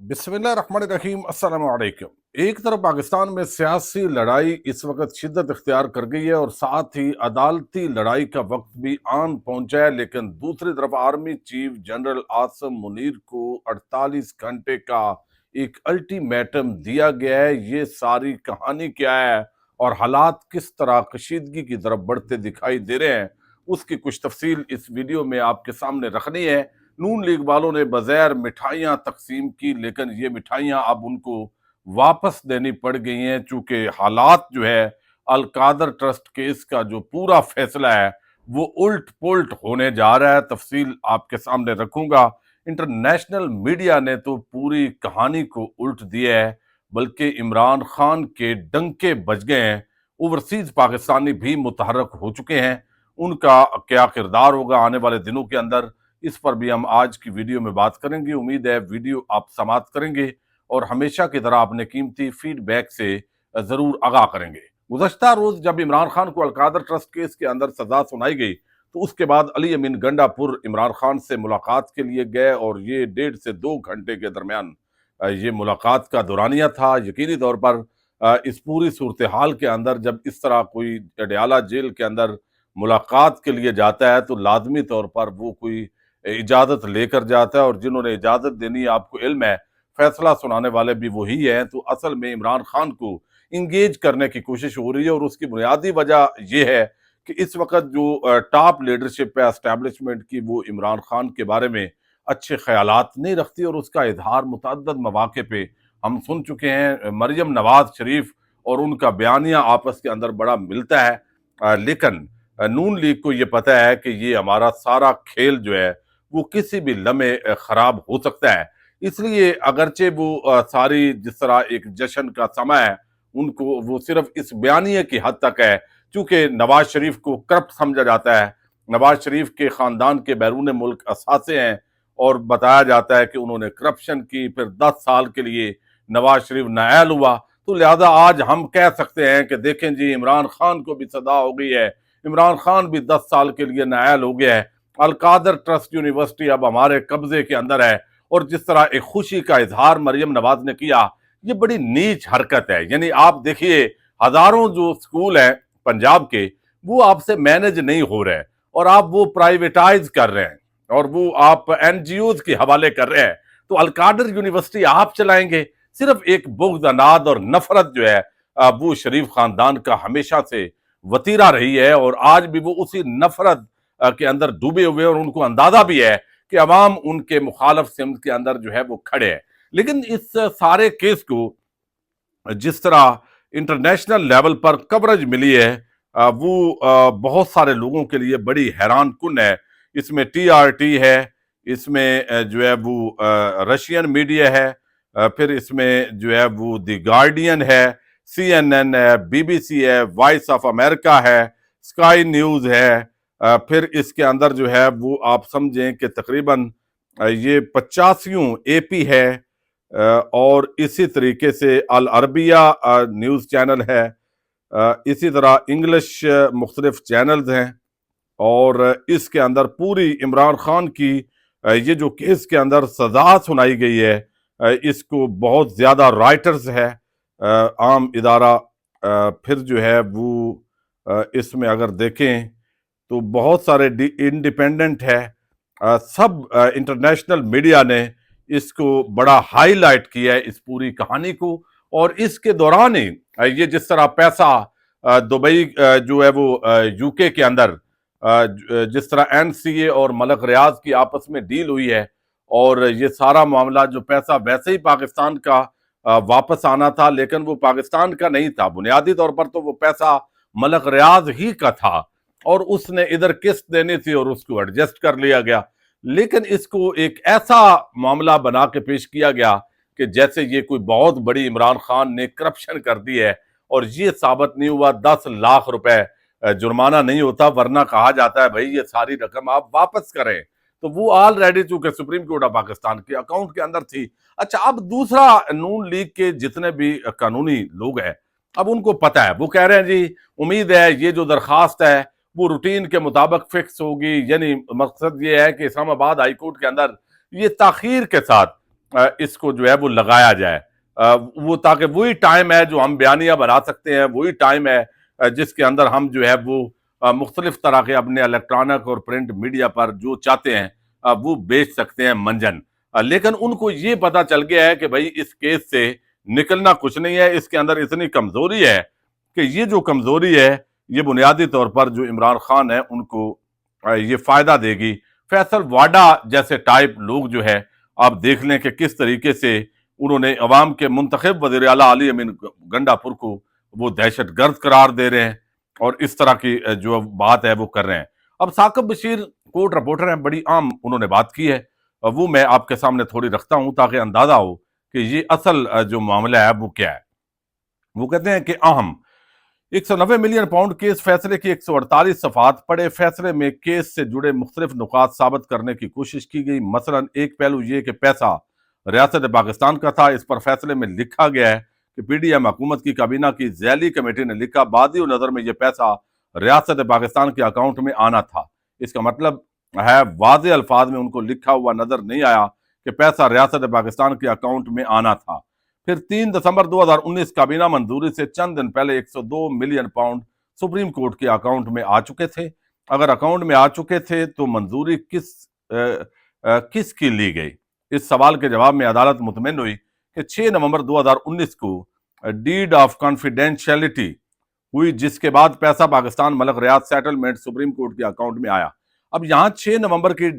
बिस्मिल्लाहिर्रहमानिर्रहीम अस्सलाम वालेकुम। एक तरफ पाकिस्तान में सियासी लड़ाई इस वक्त शिद्दत इख्तियार कर गई है और साथ ही अदालती लड़ाई का वक्त भी आन पहुंचा है, लेकिन दूसरी तरफ army chief general Asim Munir को 48 घंटे का एक अल्टीमेटम दिया गया है। ये सारी कहानी क्या है और हालात किस तरह कशीदगी की तरफ बढ़ते दिखाई दे रहे हैं, उसकी कुछ तफसील इस वीडियो में आपके सामने रखनी है। नून लीग वालों ने बगैर मिठाइयां तकसीम की, लेकिन ये मिठाइयां अब उनको वापस देनी पड़ गई हैं, चूंकि हालात जो है अल कादर ट्रस्ट केस का जो पूरा फैसला है वो उल्ट पुल्ट होने जा रहा है। तफसील आपके सामने रखूंगा। इंटरनेशनल मीडिया ने तो पूरी कहानी को उल्ट दिया है, बल्कि इमरान खान के डंके बज गए हैं। ओवरसीज पाकिस्तानी भी मुतहरक हो चुके हैं। उनका क्या किरदार होगा आने वाले दिनों के अंदर, इस पर भी हम आज की वीडियो में बात करेंगे। उम्मीद है वीडियो आप समाप्त करेंगे और हमेशा की तरह अपने कीमती फीडबैक से जरूर आगाह करेंगे। गुज़श्ता रोज जब इमरान खान को अलकादर ट्रस्ट केस के अंदर सजा सुनाई गई, तो उसके बाद अली अमीन गंडापुर इमरान खान से मुलाकात के लिए गए और ये 1.5 से 2 घंटे के दरमियान ये मुलाकात का दौरानिया था। यकीनी तौर पर इस पूरी सूरत हाल के अंदर जब इस तरह कोई अडयाला जेल के अंदर मुलाकात के लिए जाता है तो लाजमी तौर पर वो कोई इजाजत लेकर जाता है, और जिन्होंने इजाजत देनी है आपको इल्म है, फैसला सुनाने वाले भी वही हैं। तो असल में इमरान खान को इंगेज करने की कोशिश हो रही है, और उसकी बुनियादी वजह यह है कि इस वक्त जो टॉप लीडरशिप है एस्टैब्लिशमेंट की, वो इमरान खान के बारे में अच्छे ख्यालात नहीं रखती, और उसका इजहार मुतअद्दिद मौके पे हम सुन चुके हैं। मरियम नवाज शरीफ और उनका बयानिया आपस के अंदर बड़ा मिलता है, लेकिन नून लीग को ये पता है कि ये हमारा सारा खेल जो है वो किसी भी लम्हे खराब हो सकता है। इसलिए अगरचे वो सारी जिस तरह एक जश्न का समय है, उनको वो सिर्फ इस बयानिए की हद तक है। चूंकि नवाज शरीफ को करप्ट समझा जाता है, नवाज शरीफ के खानदान के बैरून मुल्क असासे हैं, और बताया जाता है कि उन्होंने करप्शन की, फिर 10 साल के लिए नवाज शरीफ नाअहल हुआ। तो लिहाजा आज हम कह सकते हैं कि देखें जी, इमरान खान को भी सजा हो गई है, इमरान खान भी 10 साल के लिए नाअहल हो गया है, अलकादर ट्रस्ट यूनिवर्सिटी अब हमारे कब्जे के अंदर है। और जिस तरह एक खुशी का इजहार मरियम नवाज ने किया, ये बड़ी नीच हरकत है। यानी आप देखिए, हजारों जो स्कूल हैं पंजाब के, वो आपसे मैनेज नहीं हो रहे हैं, और आप वो प्राइवेटाइज कर रहे हैं, और वो आप एनजीओज के हवाले कर रहे हैं। तो अलकादर यूनिवर्सिटी आप चलाएंगे। सिर्फ एक बुग़्ज़, अनाद और नफरत जो है वो शरीफ खानदान का हमेशा से वतीरा रही है, और आज भी वो उसी नफरत के अंदर डूबे हुए, और उनको अंदाजा भी है कि अवाम उनके मुखालफ सिमत के अंदर जो है वो खड़े हैं। लेकिन इस सारे केस को जिस तरह इंटरनेशनल लेवल पर कवरेज मिली है, वो बहुत सारे लोगों के लिए बड़ी हैरान कुन है। इसमें टीआरटी है, इसमें जो है वो रशियन मीडिया है, फिर इसमें जो है वो द गार्डियन है, सीएनएन है, बीबीसी है, वॉइस ऑफ अमेरिका है, स्काई न्यूज है, फिर इसके अंदर जो है वो आप समझें कि तकरीबन ये 85 एपी है, और इसी तरीके से अल अरबिया न्यूज़ चैनल है, इसी तरह इंग्लिश मुख्तलिफ चैनल्स हैं, और इसके अंदर पूरी इमरान खान की ये जो केस के अंदर सजा सुनाई गई है, इसको बहुत ज़्यादा राइटर्स है, आम इदारा, फिर जो है वो इसमें अगर देखें तो बहुत सारे इंडिपेंडेंट है, सब इंटरनेशनल मीडिया ने इसको बड़ा हाईलाइट किया है इस पूरी कहानी को। और इसके दौरान ही ये जिस तरह पैसा दुबई जो है वो यूके के अंदर जिस तरह एनसीए और मलक रियाज की आपस में डील हुई है, और ये सारा मामला जो पैसा वैसे ही पाकिस्तान का वापस आना था, लेकिन वो पाकिस्तान का नहीं था। बुनियादी तौर पर तो वो पैसा मलक रियाज ही का था, और उसने इधर किस्त देनी थी और उसको एडजस्ट कर लिया गया। लेकिन इसको एक ऐसा मामला बना के पेश किया गया कि जैसे ये कोई बहुत बड़ी इमरान खान ने करप्शन कर दी है, और ये साबित नहीं हुआ। 10 लाख रुपए जुर्माना नहीं होता, वरना कहा जाता है भाई ये सारी रकम आप वापस करें। तो वो ऑलरेडी चूंकि सुप्रीम कोर्ट ऑफ पाकिस्तान के अकाउंट के अंदर थी। अच्छा, अब दूसरा, नून लीग के जितने भी कानूनी लोग हैं, अब उनको पता है, वो कह रहे हैं जी उम्मीद है ये जो दरखास्त है वो रूटीन के मुताबिक फिक्स होगी। यानी मकसद ये है कि इस्लामाबाद हाई कोर्ट के अंदर ये ताखीर के साथ इसको जो है वो लगाया जाए, वो ताकि वही टाइम है जो हम बयानिया बना सकते हैं, वही टाइम है जिसके अंदर हम जो है वो मुख्तलिफ तरह के अपने इलेक्ट्रॉनिक और प्रिंट मीडिया पर जो चाहते हैं वो बेच सकते हैं मंजन। लेकिन उनको ये पता चल गया है कि भाई इस केस से निकलना कुछ नहीं है, इसके अंदर इतनी कमजोरी है कि ये जो कमजोरी है ये बुनियादी तौर पर जो इमरान खान है उनको ये फायदा देगी। फैसल वाडा जैसे टाइप लोग जो है आप देख लें कि किस तरीके से उन्होंने अवाम के मुंतखब वज़ीर आला अली अमीन गंडापुर को वो दहशत गर्द करार दे रहे हैं और इस तरह की जो बात है वो कर रहे हैं। अब साकिब बशीर कोर्ट रिपोर्टर हैं, बड़ी आम उन्होंने बात की है, वो मैं आपके सामने थोड़ी रखता हूं ताकि अंदाजा हो कि ये असल जो मामला है वो क्या है। वो कहते हैं कि अहम 190 मिलियन पाउंड केस फैसले की 148 सफात पड़े। फैसले में केस से जुड़े मुख्तलिफ नुकात साबित करने की कोशिश की गई। मसलन एक पहलू ये कि पैसा रियासत पाकिस्तान का था। इस पर फैसले में लिखा गया है कि पीडीएम हुकूमत की काबीना की ज़ैली कमेटी ने लिखा, बादी नज़र में यह पैसा रियासत पाकिस्तान के अकाउंट में आना था। इसका मतलब है वाज़े अल्फाज में उनको लिखा हुआ नजर नहीं आया कि पैसा रियासत पाकिस्तान के अकाउंट में आना था। फिर 3 दिसंबर 2019 काबीना मंजूरी से चंद दिन पहले 102 मिलियन पाउंड सुप्रीम कोर्ट के अकाउंट में आ चुके थे। अगर अकाउंट में आ चुके थे तो मंजूरी किस की ली गई? इस सवाल के जवाब में अदालत मुतमईन हुई कि 6 नवंबर 2019 को डीड ऑफ कॉन्फिडेंशियलिटी हुई, जिसके बाद पैसा Pakistan Malik Riaz settlement supreme court के अकाउंट में आया। अब यहाँ 6 नवंबर की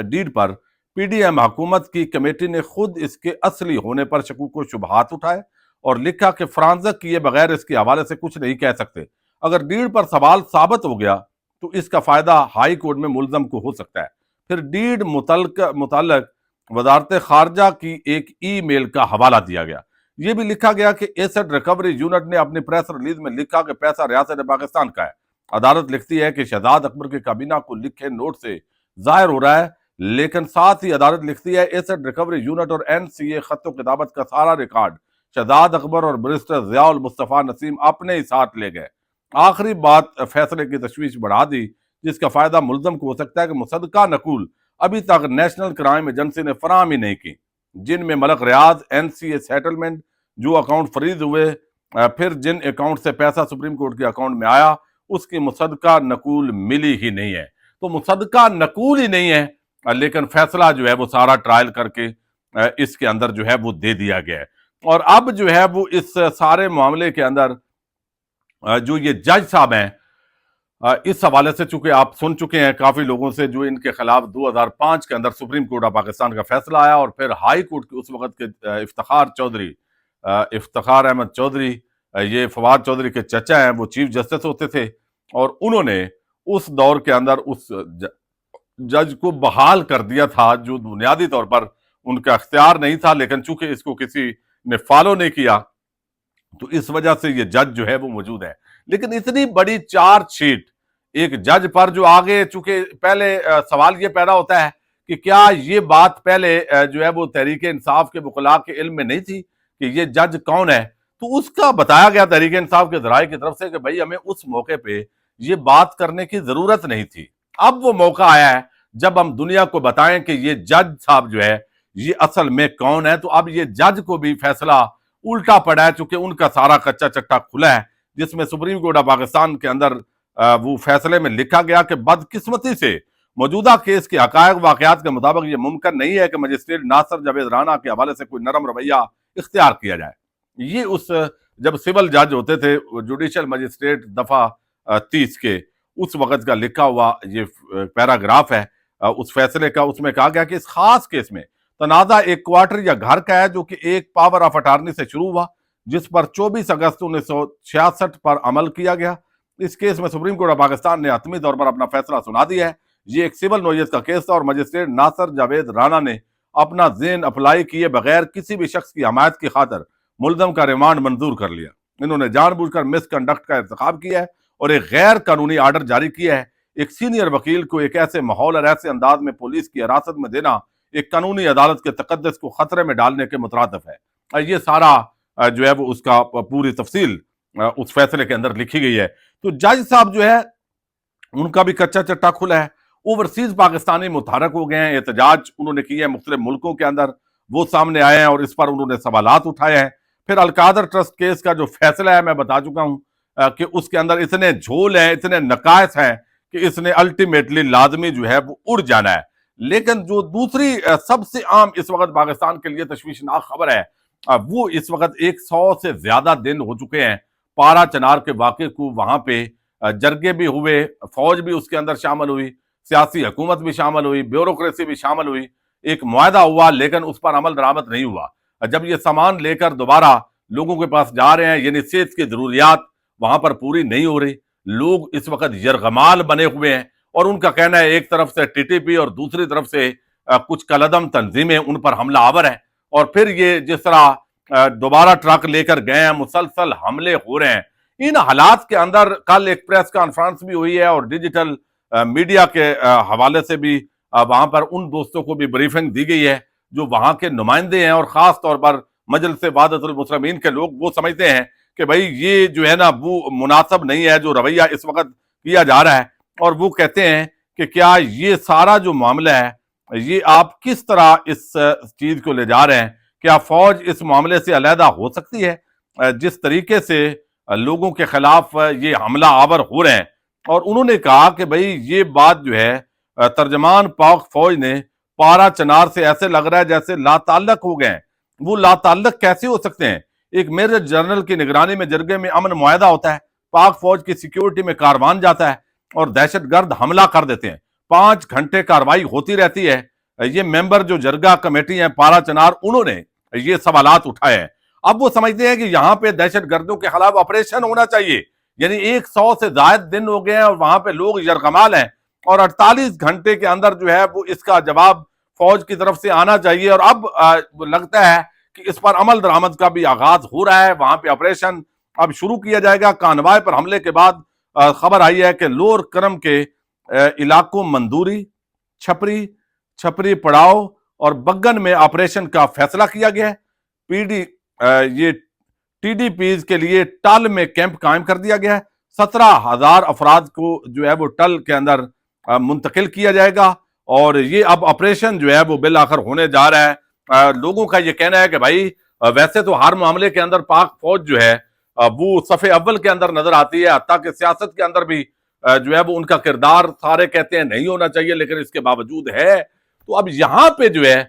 डीड पर पीडीएम हुकूमत की कमेटी ने खुद इसके असली होने पर शकूक व शुबहात उठाए और लिखा कि फ्रांसक किए बगैर इसके हवाले से कुछ नहीं कह सकते। अगर डीड पर सवाल साबित हो गया तो इसका फायदा हाई कोर्ट में मुलजम को हो सकता है। फिर डीड मुतल्लक वजारत खारजा की एक ई मेल का हवाला दिया गया। यह भी लिखा गया कि एसेट रिकवरी यूनिट ने अपनी प्रेस रिलीज में लिखा कि पैसा रियासत पाकिस्तान का है। अदालत लिखती है कि शहजाद अकबर की काबीना को लिखे नोट से जाहिर हो रहा है, लेकिन साथ ही अदालत लिखती है एसेट रिकवरी यूनिट और एनसीए खत्तो किताबत का सारा रिकॉर्ड शहजाद अकबर और बैरिस्टर ज़ियाउल मुस्तफ़ा नसीम अपने ही साथ ले गए। आखिरी बात फैसले की तशवीश बढ़ा दी, जिसका फायदा मुलजम को हो सकता है कि मुसद्दका नकूल अभी तक नेशनल क्राइम एजेंसी ने फराहम ही नहीं की, जिनमें मलक रियाज एनसीए सेटलमेंट जो अकाउंट फ्रीज हुए, फिर जिन अकाउंट से पैसा सुप्रीम कोर्ट के अकाउंट में आया उसकी मुसद्दका नकूल मिली ही नहीं है। तो मुसद्दका नकूल ही नहीं है, लेकिन फैसला जो है वो सारा ट्रायल करके इसके अंदर जो है वो दे दिया गया है। और अब जो है वो इस सारे मामले के अंदर जो ये जज साहब हैं, इस हवाले से चूंकि आप सुन चुके हैं काफी लोगों से जो इनके खिलाफ 2005 के अंदर सुप्रीम कोर्ट ऑफ पाकिस्तान का फैसला आया और फिर हाई कोर्ट के उस वक्त के इफ्तिखार अहमद चौधरी, ये फवाद चौधरी के चचा हैं, वो चीफ जस्टिस होते थे और उन्होंने उस दौर के अंदर उस जज को बहाल कर दिया था जो बुनियादी तौर पर उनका अख्तियार नहीं था, लेकिन चूंकि इसको किसी ने फॉलो नहीं किया तो इस वजह से ये जज जो है वो मौजूद है। लेकिन इतनी बड़ी चार्जशीट एक जज पर जो आगे, चूंकि पहले सवाल ये पैदा होता है कि क्या ये बात पहले जो है वो तहरीक इंसाफ के वकला के इल्म में नहीं थी कि ये जज कौन है, तो उसका बताया गया तहरीक इंसाफ के जराये की तरफ से कि भाई हमें उस मौके पे ये बात करने की जरूरत नहीं थी। अब वो मौका आया है जब हम दुनिया को बताएं कि ये जज साहब जो है ये असल में कौन है। तो अब ये जज को भी फैसला उल्टा पड़ा है, चूंकि उनका सारा कच्चा चट्टा खुला है, जिसमें सुप्रीम कोर्ट ऑफ पाकिस्तान के अंदर वो फैसले में लिखा गया कि बदकिस्मती से मौजूदा केस के हकायक वाकयात के मुताबिक ये मुमकिन नहीं है कि मजिस्ट्रेट नासिर जावेद राना के हवाले से कोई नरम रवैया इख्तियार किया जाए। ये उस जब सिविल जज होते थे जुडिशल मजिस्ट्रेट दफा 30 के उस वक्त का लिखा हुआ ये पैराग्राफ है उस फैसले का। उसमें कहा गया कि इस खास केस में तनाजा एक क्वार्टर या घर का है जो कि एक पावर ऑफ अटार्नी से शुरू हुआ, जिस पर 24 अगस्त 1966 पर अमल किया गया। इस केस में सुप्रीम कोर्ट ऑफ पाकिस्तान ने हतमी तौर पर अपना फैसला सुना दिया है। ये एक सिविल नोयत का केस था और मजिस्ट्रेट नासिर जावेद राना ने अपना ज़ेन अप्लाई किए बगैर किसी भी शख्स की हमायत की खातर मुलजम का रिमांड मंजूर कर लिया। इन्होंने जानबूझकर मिसकंडक्ट का इर्तिकाब किया है और एक गैर कानूनी आर्डर जारी किया है। एक सीनियर वकील को एक ऐसे माहौल और ऐसे अंदाज में पुलिस की हिरासत में देना एक कानूनी अदालत के तकद्दस को खतरे में डालने के मुतरादिफ है। ये सारा जो है वो उसका पूरी तफसील उस फैसले के अंदर लिखी गई है। तो जज साहब जो है उनका भी कच्चा चट्टा खुला है। ओवरसीज पाकिस्तानी मुतहरक हो गए हैं, एहतजाज उन्होंने किए हैं मुख्तलिफ मुल्कों के अंदर, وہ سامنے آئے ہیں اور اس پر انہوں نے سوالات اٹھائے ہیں۔ پھر القادر ٹرسٹ کیس کا جو فیصلہ ہے میں بتا چکا ہوں کہ اس کے اندر اتنے جھول ہیں، اتنے نقائص ہیں کہ اس نے الٹیمیٹلی لازمی جو ہے وہ اڑ جانا ہے۔ لیکن جو دوسری سب سے عام اس وقت پاکستان کے لیے تشویشناک خبر ہے، وہ اس وقت 100 سے زیادہ دن ہو چکے ہیں پارا چنار کے واقعے کو، وہاں پہ جرگے بھی ہوئے، فوج بھی اس کے اندر شامل ہوئی، سیاسی حکومت بھی شامل ہوئی، بیوروکریسی بھی شامل ہوئی، ایک معاہدہ ہوا لیکن اس پر عمل درآمد نہیں ہوا۔ جب یہ سامان لے کر دوبارہ لوگوں کے پاس جا رہے ہیں، یعنی صحت کی ضروریات وہاں پر پوری نہیں ہو رہی، لوگ اس وقت یرغمال بنے ہوئے ہیں، اور ان کا کہنا ہے ایک طرف سے ٹی ٹی پی اور دوسری طرف سے کچھ کالعدم تنظیمیں ان پر حملہ آور ہیں، اور پھر یہ جس طرح دوبارہ ٹرک لے کر گئے ہیں، مسلسل حملے ہو رہے ہیں۔ ان حالات کے اندر کل ایک پریس کانفرنس بھی ہوئی ہے اور ڈیجیٹل میڈیا کے حوالے سے بھی وہاں پر ان دوستوں کو بھی بریفنگ دی گئی ہے جو وہاں کے نمائندے ہیں، اور خاص طور پر مجلس وحدت المسلمین کے لوگ وہ سمجھتے ہیں کہ بھائی یہ جو ہے نا وہ مناسب نہیں ہے جو رویہ اس وقت کیا جا رہا ہے، اور وہ کہتے ہیں کہ کیا یہ سارا جو معاملہ ہے یہ آپ کس طرح اس چیز کو لے جا رہے ہیں، کیا فوج اس معاملے سے علیحدہ ہو سکتی ہے جس طریقے سے لوگوں کے خلاف یہ حملہ آور ہو رہے ہیں؟ اور انہوں نے کہا کہ بھئی یہ بات جو ہے ترجمان پاک فوج نے پارا چنار سے ایسے لگ رہا ہے جیسے لا تعلق ہو گئے ہیں۔ وہ لا تعلق کیسے ہو سکتے ہیں؟ ایک میجر جنرل کی نگرانی میں جرگے میں امن معاہدہ ہوتا ہے، پاک فوج کی سیکیورٹی میں کاروان جاتا ہے اور دہشت گرد حملہ کر دیتے ہیں، 5 گھنٹے کاروائی ہوتی رہتی ہے۔ یہ ممبر جو جرگہ کمیٹی ہیں پارا چنار، انہوں نے یہ سوالات اٹھائے ہیں۔ اب وہ سمجھتے ہیں کہ یہاں پہ دہشت گردوں کے خلاف آپریشن ہونا چاہیے، یعنی 100 سے زائد دن ہو گئے ہیں اور وہاں پہ لوگ یرغمال ہیں، اور 48 گھنٹے کے اندر جو ہے وہ اس کا جواب فوج کی طرف سے آنا چاہیے، اور اب لگتا ہے کہ اس پر عمل درآمد کا بھی آغاز ہو رہا ہے، وہاں پہ آپریشن اب شروع کیا جائے گا۔ کانوائے پر حملے کے بعد خبر آئی ہے کہ لور کرم کے علاقوں مندوری، چھپری پڑاؤ اور بگن میں آپریشن کا فیصلہ کیا گیا ہے۔ یہ ٹی ڈی پیز کے لیے ٹل میں کیمپ قائم کر دیا گیا ہے، 17,000 افراد کو جو ہے وہ ٹل کے اندر منتقل کیا جائے گا، اور یہ اب آپریشن جو ہے وہ بالآخر ہونے جا رہا ہے۔ لوگوں کا یہ کہنا ہے کہ بھائی ویسے تو ہر معاملے کے اندر پاک فوج جو ہے وہ صف اول کے اندر نظر آتی ہے، حتیٰ کہ سیاست کے اندر بھی جو ہے وہ ان کا کردار سارے کہتے ہیں نہیں ہونا چاہیے، لیکن اس کے باوجود ہے۔ تو اب یہاں پہ جو ہے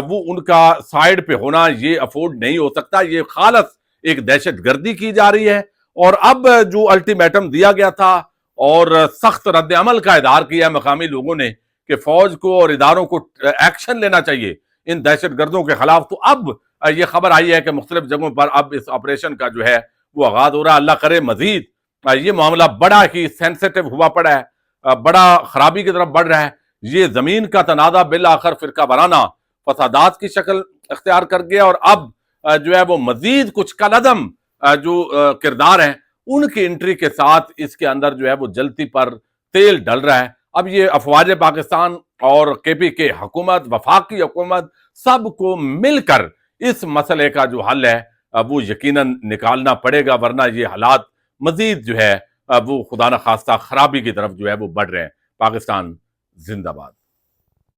وہ ان کا سائیڈ پہ ہونا یہ افورڈ نہیں ہو سکتا، یہ خالص ایک دہشت گردی کی جا رہی ہے۔ اور اب جو الٹیمیٹم دیا گیا تھا اور سخت رد عمل کا اظہار کیا مقامی لوگوں نے کہ فوج کو اور اداروں کو ایکشن لینا چاہیے ان دہشت گردوں کے خلاف، تو اب یہ خبر آئی ہے کہ مختلف جگہوں پر اب اس آپریشن کا جو ہے وہ آغاز ہو رہا ہے۔ اللہ کرے مزید یہ معاملہ بڑا ہی سینسیٹیو ہوا پڑا ہے، بڑا خرابی کی طرف بڑھ رہا ہے۔ یہ زمین کا تنازع بالآخر فرقہ وارانہ فسادات کی شکل اختیار کر گیا، اور اب جو ہے وہ مزید کچھ کالعدم جو کردار ہیں ان کی انٹری کے ساتھ اس کے اندر جو ہے وہ جلتی پر تیل ڈل رہا ہے۔ اب یہ افواج پاکستان اور کے پی کے حکومت، وفاقی حکومت، سب کو مل کر اس مسئلے کا جو حل ہے وہ یقیناً نکالنا پڑے گا، ورنہ یہ حالات مزید جو ہے وہ خدا نخواستہ خرابی کی طرف جو ہے وہ بڑھ رہے ہیں۔ پاکستان زندہ باد۔